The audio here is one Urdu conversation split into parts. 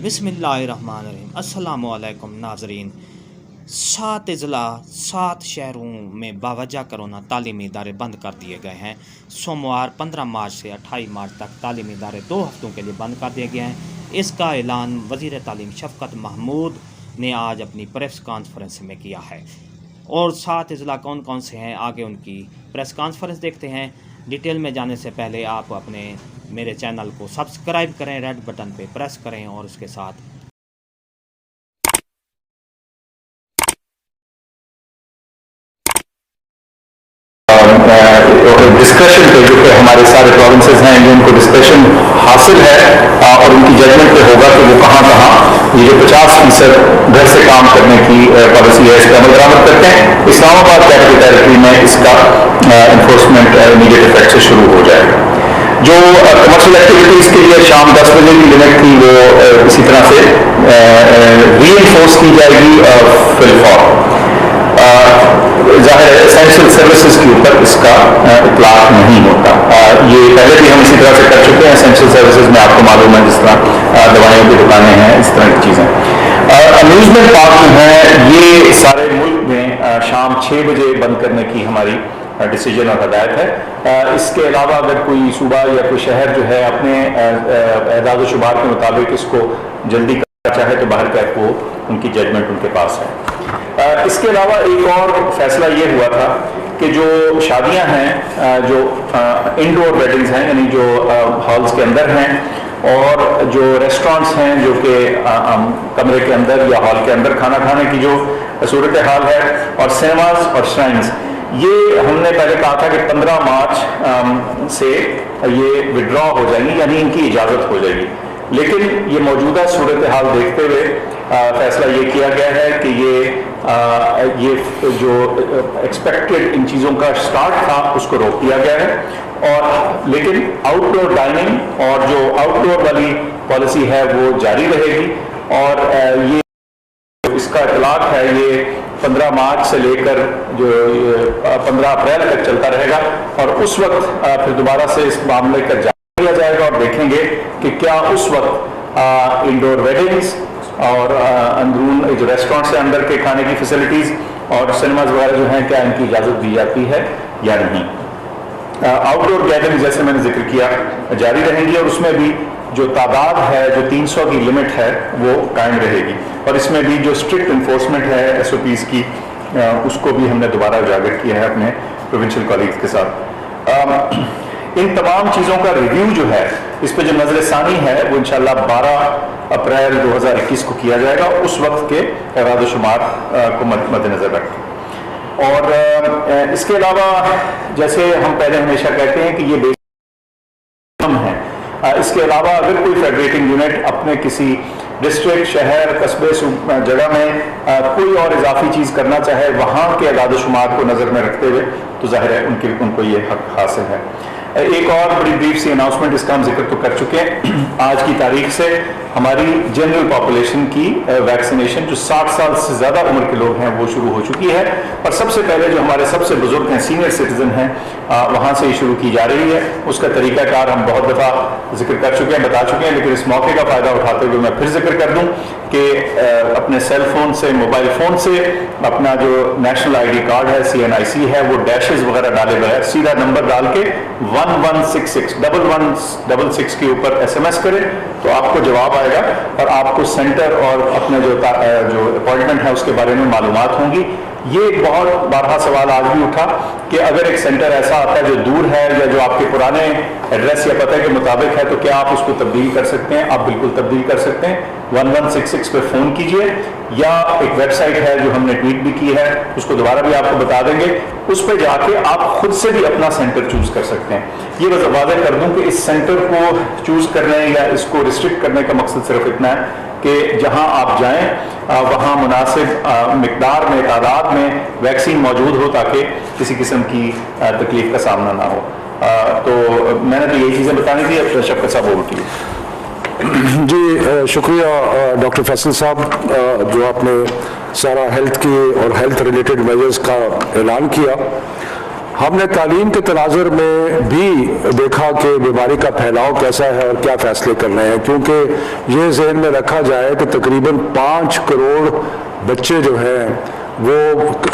بسم اللہ الرحمن الرحیم۔ السلام علیکم ناظرین۔ 7 اضلاع 7 شہروں میں باوجہ کرونا تعلیمی ادارے بند کر دیے گئے ہیں۔ سوموار 15 مارچ سے 28 مارچ تک تعلیمی ادارے 2 ہفتوں کے لیے بند کر دیے گئے ہیں۔ اس کا اعلان وزیر تعلیم شفقت محمود نے آج اپنی پریس کانفرنس میں کیا ہے۔ اور 7 اضلاع کون کون سے ہیں، آگے ان کی پریس کانفرنس دیکھتے ہیں۔ ڈیٹیل میں جانے سے پہلے آپ اپنے میرے چینل کو سبسکرائب کریں، ریڈ بٹن پہ پریس کریں اور اس کے ساتھ ڈسکشن پہ، جو کہ ہمارے سارے پروونسز ہیں ان کو ڈسکشن حاصل ہے اور ان کی ججمنٹ پہ ہوگا کہ وہ کہاں کہاں یہ جو 50% گھر سے کام کرنے کی پالیسی ہے اس پہ عمل درآمد کرتے ہیں۔ اسلام آباد کیپٹل ٹیریٹری میں اس کا انفورسمنٹ امیڈیٹ افیکٹ سے شروع ہو جائے گا۔ جو کمرشل ایکٹیویٹیز کے لیے شام 10 بجے کی لمٹ تھی وہ اسی طرح سے ری انفورس کی جائے گی فی الفور۔ ظاہر ہے اسینشیل سروسز کے اوپر اس کا اطلاق نہیں ہوتا۔ یہ پہلے بھی ہم اسی طرح سے کر چکے ہیں۔ اسینشیل سروسز میں آپ کو معلوم ہے جس طرح دوائیوں کی دکانیں ہیں، اس طرح کی چیزیں۔ امیوزمنٹ پارک جو ہیں یہ سارے ملک میں شام 6 بجے بند کرنے کی ہماری ڈیسیجن اور ہدایت ہے۔ اس کے علاوہ اگر کوئی صوبہ یا کوئی شہر جو ہے اپنے اعداد و شمار کے مطابق اس کو جلدی کرنا چاہے تو باہر کا وہ ان کی ججمنٹ ان کے پاس ہے۔ اس کے علاوہ ایک اور فیصلہ یہ ہوا تھا کہ جو شادیاں ہیں، جو انڈور ویڈنگز ہیں یعنی جو ہالز کے اندر ہیں، اور جو ریسٹورانٹس ہیں جو کہ کمرے کے اندر یا ہال کے اندر کھانا کھانے کی جو صورتحال ہے، اور سینماز اور شرائنز، یہ ہم نے پہلے کہا تھا کہ 15 مارچ سے یہ ودرا ہو جائیں گی، یعنی ان کی اجازت ہو جائے گی۔ لیکن یہ موجودہ صورتحال دیکھتے ہوئے فیصلہ یہ کیا گیا ہے کہ یہ جو ایکسپیکٹڈ ان چیزوں کا سٹارٹ تھا اس کو روک دیا گیا ہے، اور لیکن آؤٹ ڈور ڈائننگ اور جو آؤٹ ڈور والی پالیسی ہے وہ جاری رہے گی، اور یہ اس کا اطلاق ہے یہ 15 مارچ سے لے کر جو 15 اپریل تک چلتا رہے گا، اور اس وقت پھر دوبارہ سے اس معاملے کا جائزہ لیا جائے گا اور دیکھیں گے کہ کیا اس وقت انڈور ویڈنگز اور اندرون جو ریسٹورینٹ سے اندر کے کھانے کی فیسلٹیز اور سنیماز وغیرہ جو ہیں کیا ان کی اجازت دی جاتی ہے یا نہیں۔ آؤٹ ڈور گیدرنگ جیسے میں نے ذکر کیا جاری رہیں گی، اور اس میں بھی جو تعداد ہے جو 300 کی لمٹ ہے وہ قائم رہے گی، اور اس میں بھی جو اسٹرکٹ انفورسمنٹ ہے SOPs کی اس کو بھی ہم نے دوبارہ اجاگر کیا ہے اپنے پروونشل کالیگز کے ساتھ۔ ان تمام چیزوں کا ریویو جو ہے، اس پہ جو نظر ثانی ہے وہ انشاءاللہ 12 اپریل 2021 کو کیا جائے گا، اس وقت کے اعداد و شمار کو مد نظر رکھ کے۔ اور اس کے علاوہ جیسے ہم پہلے ہمیشہ کہتے ہیں کہ یہ ہے، اس کے علاوہ اگر کوئی فیڈریٹنگ یونٹ اپنے کسی ڈسٹرکٹ، شہر، قصبے، جگہ میں کوئی اور اضافی چیز کرنا چاہے وہاں کے اعداد و شمار کو نظر میں رکھتے ہوئے تو ظاہر ہے ان کو یہ حق حاصل ہے۔ ایک اور بڑی بریف سی اناؤنسمنٹ، اس کا ہم ذکر تو کر چکے ہیں۔ آج کی تاریخ سے ہماری جنرل پاپولیشن کی ویکسینیشن جو 60 سال سے زیادہ عمر کے لوگ ہیں وہ شروع ہو چکی ہے، اور سب سے پہلے جو ہمارے سب سے بزرگ ہیں، سینئر سٹیزن ہیں، وہاں سے یہ شروع کی جا رہی ہے۔ اس کا طریقہ کار ہم بہت دفعہ ذکر کر چکے ہیں، بتا چکے ہیں، لیکن اس موقع کا فائدہ اٹھاتے ہوئے میں پھر ذکر کر دوں کہ اپنے سیل فون سے، موبائل فون سے اپنا جو نیشنل ID کارڈ ہے، CNIC ہے، وہ ڈیشز وغیرہ ڈالے بغیر سیدھا نمبر ڈال کے 1166 کے اوپر SMS کرے تو آپ کو جواب آئے گا، اور آپ کو سینٹر اور اپنے جو اپوائنٹمنٹ ہے اس کے بارے میں معلومات ہوں گی۔ یہ ایک بہت بارہا سوال آج بھی اٹھا کہ اگر ایک سینٹر ایسا آتا ہے جو دور ہے یا جو آپ کے پرانے ایڈریس یا پتہ کے مطابق ہے تو کیا آپ اس کو تبدیل کر سکتے ہیں؟ آپ بالکل تبدیل کر سکتے ہیں۔ 1166 پہ فون کیجئے، یا ایک ویب سائٹ ہے جو ہم نے ٹویٹ بھی کی ہے، اس کو دوبارہ بھی آپ کو بتا دیں گے، اس پہ جا کے آپ خود سے بھی اپنا سینٹر چوز کر سکتے ہیں۔ یہ بس واضح کر دوں کہ اس سینٹر کو چوز کرنے یا اس کو ریسٹرکٹ کرنے کا مقصد صرف اتنا ہے کہ جہاں آپ جائیں وہاں مناسب مقدار میں، تعداد میں ویکسین موجود ہو تاکہ کسی قسم کی تکلیف کا سامنا نہ ہو۔ تو میں نے تو یہی چیزیں بتانی تھی، اب شفقت صاحب اوور ٹو یو۔ جی شکریہ ڈاکٹر فیصل صاحب، جو آپ نے سارا ہیلتھ کے اور ہیلتھ ریلیٹڈ میجرز کا اعلان کیا۔ ہم نے تعلیم کے تناظر میں بھی دیکھا کہ بیماری کا پھیلاؤ کیسا ہے اور کیا فیصلے کرنے ہیں، کیونکہ یہ ذہن میں رکھا جائے کہ تقریباً 5 کروڑ بچے جو ہیں وہ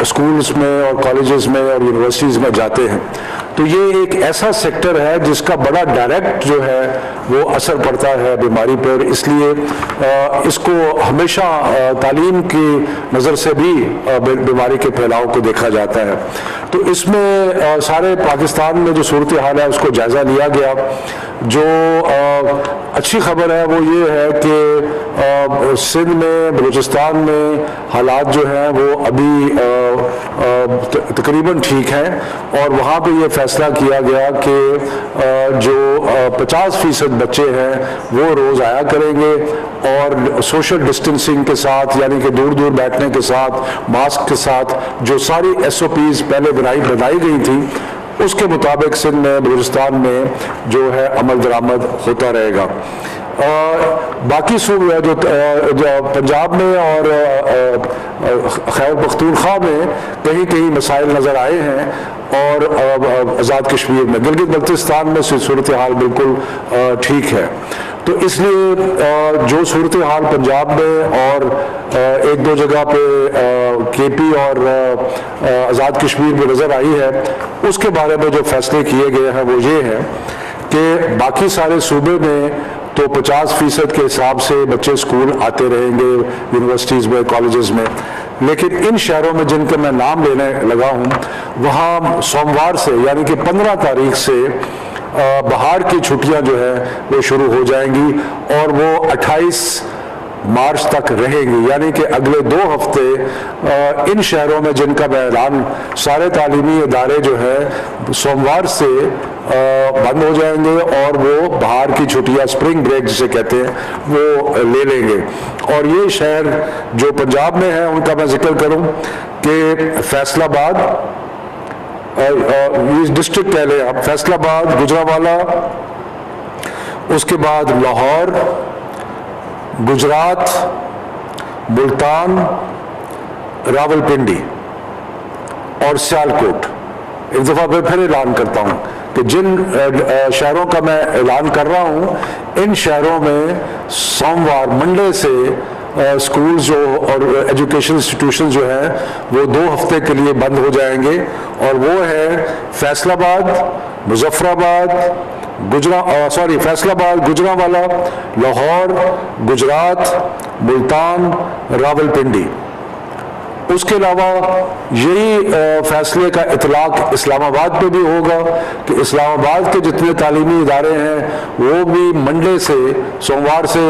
اسکولز میں اور کالجز میں اور یونیورسٹیز میں جاتے ہیں، تو یہ ایک ایسا سیکٹر ہے جس کا بڑا ڈائریکٹ جو ہے وہ اثر پڑتا ہے بیماری پر، اس لیے اس کو ہمیشہ تعلیم کی نظر سے بھی بیماری کے پھیلاؤ کو دیکھا جاتا ہے۔ تو اس میں سارے پاکستان میں جو صورتحال ہے اس کو جائزہ لیا گیا۔ جو اچھی خبر ہے وہ یہ ہے کہ سندھ میں، بلوچستان میں حالات جو ہیں وہ ابھی تقریباً ٹھیک ہیں، اور وہاں پہ یہ فیصلہ کیا گیا کہ جو 50% بچے ہیں وہ روز آیا کریں گے، اور سوشل ڈسٹنسنگ کے ساتھ، یعنی کہ دور دور بیٹھنے کے ساتھ، ماسک کے ساتھ، جو ساری SOPs پہلے بنائی گئی تھی اس کے مطابق سندھ میں، بلوچستان میں جو ہے عمل درآمد ہوتا رہے گا۔ باقی جو پنجاب میں اور خیبر پختونخوا میں کہیں کہیں مسائل نظر آئے ہیں، اور آزاد کشمیر میں، گلگت بلتستان میں صورتحال بالکل ٹھیک ہے۔ تو اس لیے جو صورتحال پنجاب میں اور ایک دو جگہ پہ KP اور آزاد کشمیر میں نظر آئی ہے، اس کے بارے میں جو فیصلے کیے گئے ہیں وہ یہ ہے کہ باقی سارے صوبے میں تو 50% کے حساب سے بچے اسکول آتے رہیں گے، یونیورسٹیز میں، کالجز میں، لیکن ان شہروں میں جن کے میں نام لینے لگا ہوں وہاں سوموار سے، یعنی کہ 15 تاریخ سے بہار کی چھٹیاں جو ہے وہ شروع ہو جائیں گی، اور وہ 28 مارچ تک رہیں گی، یعنی کہ اگلے 2 ہفتے ان شہروں میں جن کا میں اعلان، سارے تعلیمی ادارے جو ہے سوموار سے بند ہو جائیں گے، اور وہ بہار کی چھٹیاں، اسپرنگ بریک جسے کہتے ہیں، وہ لے لیں گے۔ اور یہ شہر جو پنجاب میں ہیں ان کا میں ذکر کروں کہ فیصل آباد، یہ ڈسٹرکٹ کہہ لیں آپ، فیصل آباد، گجرانوالہ، اس کے بعد لاہور، گجرات، ملتان، راولپنڈی اور سیالکوٹ۔ ایک دفعہ میں پھر اعلان کرتا ہوں کہ جن شہروں کا میں اعلان کر رہا ہوں ان شہروں میں سوموار، منڈے سے اسکولز جو اور ایجوکیشن انسٹیٹیوشن جو ہیں وہ 2 ہفتے کے لیے بند ہو جائیں گے، اور وہ ہے فیصل آباد، مظفر آباد، فیصل آباد، گجرانوالہ، لاہور، گجرات، ملتان، راولپنڈی۔ اس کے علاوہ یہی فیصلے کا اطلاق اسلام آباد پہ بھی ہوگا کہ اسلام آباد کے جتنے تعلیمی ادارے ہیں وہ بھی منڈے سے، سوموار سے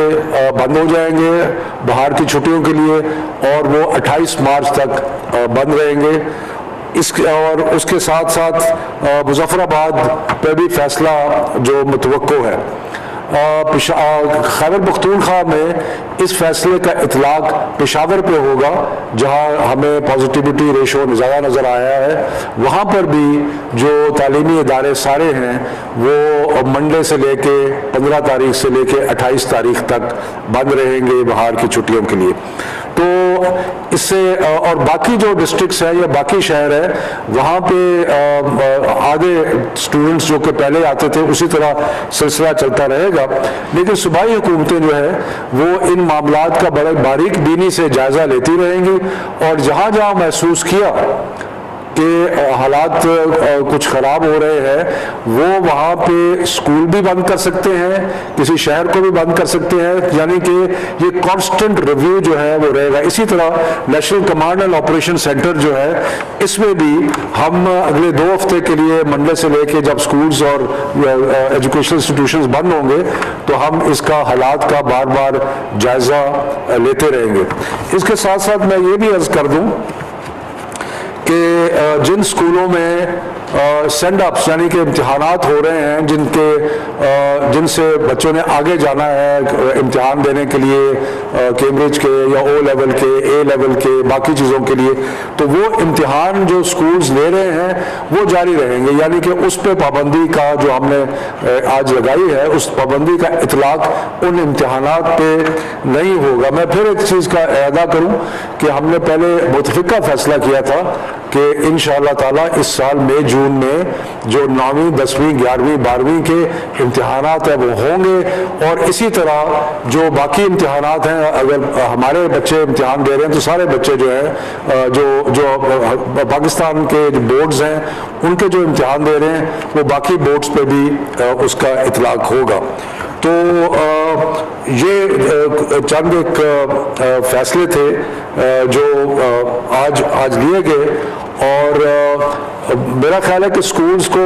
بند ہو جائیں گے بہار کی چھٹیوں کے لیے، اور وہ 28 مارچ تک بند رہیں گے۔ اور اس کے ساتھ ساتھ مظفر آباد پہ بھی فیصلہ جو متوقع ہے۔ خیبر پختونخوا میں اس فیصلے کا اطلاق پشاور پہ ہوگا جہاں ہمیں پازیٹیوٹی ریشو زیادہ نظر آیا ہے، وہاں پر بھی جو تعلیمی ادارے سارے ہیں وہ منڈے سے لے کے 15 تاریخ سے لے کے 28 تاریخ تک بند رہیں گے بہار کی چھٹیوں کے لیے۔ تو اس سے اور باقی جو ڈسٹرکٹس ہیں یا باقی شہر ہیں وہاں پہ آدھے اسٹوڈنٹس جو کہ پہلے آتے تھے اسی طرح سلسلہ چلتا رہے گا، لیکن صوبائی حکومتیں جو ہے وہ ان معاملات کا بڑے باریک بینی سے جائزہ لیتی رہیں گی، اور جہاں جہاں محسوس کیا کہ حالات کچھ خراب ہو رہے ہیں وہ وہاں پہ اسکول بھی بند کر سکتے ہیں، کسی شہر کو بھی بند کر سکتے ہیں، یعنی کہ یہ کانسٹنٹ ریویو جو ہے وہ رہے گا۔ اسی طرح national command and operation centre جو ہے اس میں بھی ہم اگلے 2 ہفتے کے لیے منڈے سے لے کے جب اسکولز اور ایجوکیشن انسٹیٹیوشنز بند ہوں گے تو ہم اس کا حالات کا بار بار جائزہ لیتے رہیں گے۔ اس کے ساتھ ساتھ میں یہ بھی عرض کر دوں کہ جن اسکولوں میں سینڈ اپس یعنی کہ امتحانات ہو رہے ہیں جن سے بچوں نے آگے جانا ہے امتحان دینے کے لیے، کیمبرج کے یا او لیول کے، اے لیول کے، باقی چیزوں کے لیے، تو وہ امتحان جو اسکولز لے رہے ہیں وہ جاری رہیں گے، یعنی کہ اس پہ پابندی کا جو ہم نے آج لگائی ہے اس پابندی کا اطلاق ان امتحانات پہ نہیں ہوگا۔ میں پھر ایک چیز کا اعادہ کروں کہ ہم نے پہلے متفقہ فیصلہ کیا تھا کہ انشاءاللہ تعالیٰ اس سال مئی جون میں جو 9ویں 10ویں 11ویں 12ویں کے امتحانات ہیں وہ ہوں گے، اور اسی طرح جو باقی امتحانات ہیں، اگر ہمارے بچے امتحان دے رہے ہیں تو سارے بچے جو ہیں جو پاکستان کے جو بورڈز ہیں ان کے جو امتحان دے رہے ہیں وہ باقی بورڈز پہ بھی اس کا اطلاق ہوگا۔ تو یہ چند ایک فیصلے تھے جو آج لیے گئے، اور میرا خیال ہے کہ سکولز کو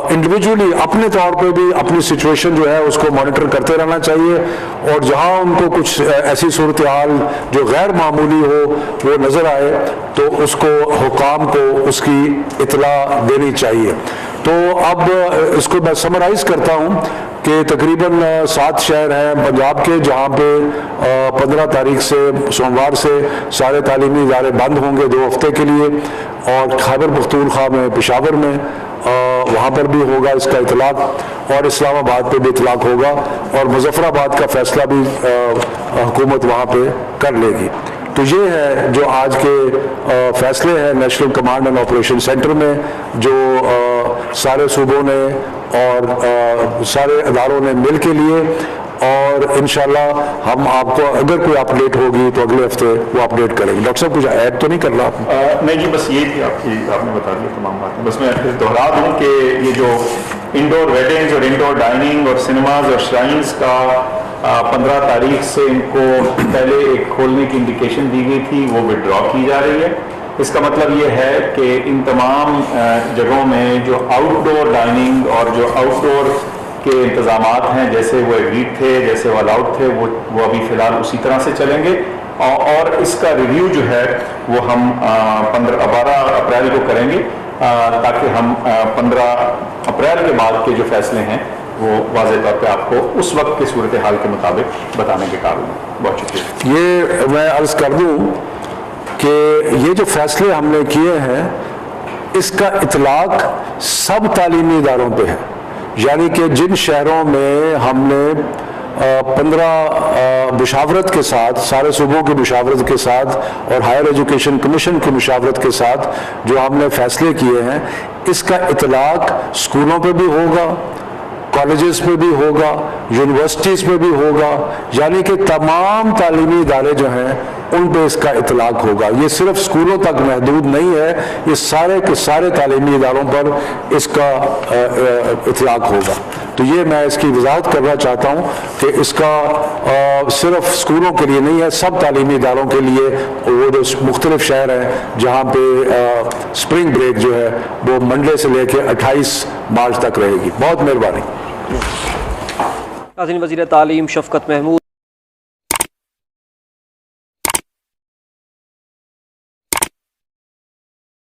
انڈیویجولی اپنے طور پہ بھی اپنی سچویشن جو ہے اس کو مانیٹر کرتے رہنا چاہیے، اور جہاں ان کو کچھ ایسی صورتحال جو غیر معمولی ہو وہ نظر آئے تو اس کو حکام کو اس کی اطلاع دینی چاہیے۔ تو اب اس کو میں سمرائز کرتا ہوں کہ تقریباً 7 شہر ہیں پنجاب کے جہاں پہ 15 تاریخ سے سوموار سے سارے تعلیمی ادارے بند ہوں گے 2 ہفتے کے لیے، اور خیبر پختونخوا میں پشاور میں وہاں پر بھی ہوگا اس کا اطلاق، اور اسلام آباد پہ بھی اطلاق ہوگا، اور مظفر آباد کا فیصلہ بھی حکومت وہاں پہ کر لے گی۔ تو یہ ہے جو آج کے فیصلے ہیں national command and operation centre میں، جو سارے صوبوں نے اور سارے اداروں نے مل کے لیے، اور انشاءاللہ ہم آپ کو اگر کوئی اپڈیٹ ہوگی تو اگلے ہفتے وہ اپڈیٹ کریں گے۔ ڈاکٹر صاحب کچھ ایڈ تو نہیں کر رہا؟ نہیں جی، بس یہ تھی آپ نے بتا دیا تمام باتیں۔ بس میں پھر دوہرا دوں کہ یہ جو انڈور ویڈنگز اور انڈور ڈائننگ اور سنیماز اور شرائنز کا 15 تاریخ سے ان کو پہلے ایک کھولنے کی انڈیکیشن دی گئی تھی، وہ وڈرا کی جا رہی ہے۔ اس کا مطلب یہ ہے کہ ان تمام جگہوں میں جو آؤٹ ڈور ڈائننگ اور جو آؤٹ ڈور کے انتظامات ہیں، جیسے وہ ایگریڈ تھے، جیسے وہ الاؤڈ تھے، وہ ابھی فی الحال اسی طرح سے چلیں گے، اور اس کا ریویو جو ہے وہ ہم 12 اپریل کو کریں گے، تاکہ ہم 15 اپریل کے بعد کے جو فیصلے ہیں وہ واضح طور پہ آپ کو اس وقت کی صورتحال کے مطابق بتانے کے قابل ہیں۔ بہت شکریہ۔ یہ میں عرض کر دوں کہ یہ جو فیصلے ہم نے کیے ہیں اس کا اطلاق سب تعلیمی اداروں پہ ہے، یعنی کہ جن شہروں میں ہم نے 15 مشاورت کے ساتھ، سارے صوبوں کی مشاورت کے ساتھ اور ہائر ایجوکیشن کمیشن کی مشاورت کے ساتھ جو ہم نے فیصلے کیے ہیں، اس کا اطلاق اسکولوں پہ بھی ہوگا، کالجز پہ بھی ہوگا، یونیورسٹیز پہ بھی ہوگا، یعنی کہ تمام تعلیمی ادارے جو ہیں ان پہ اس کا اطلاق ہوگا۔ یہ صرف اسکولوں تک محدود نہیں ہے، یہ سارے کے سارے تعلیمی اداروں پر اس کا اطلاق ہوگا۔ تو یہ میں اس کی وضاحت کرنا چاہتا ہوں کہ اس کا صرف اسکولوں کے لیے نہیں ہے، سب تعلیمی اداروں کے لیے، وہ جو مختلف شہر ہیں جہاں پہ اسپرنگ بریک جو ہے وہ منڈے سے لے کے 28 مارچ تک رہے گی۔ بہت مہربانی۔ ناظرین، وزیر تعلیم شفقت محمود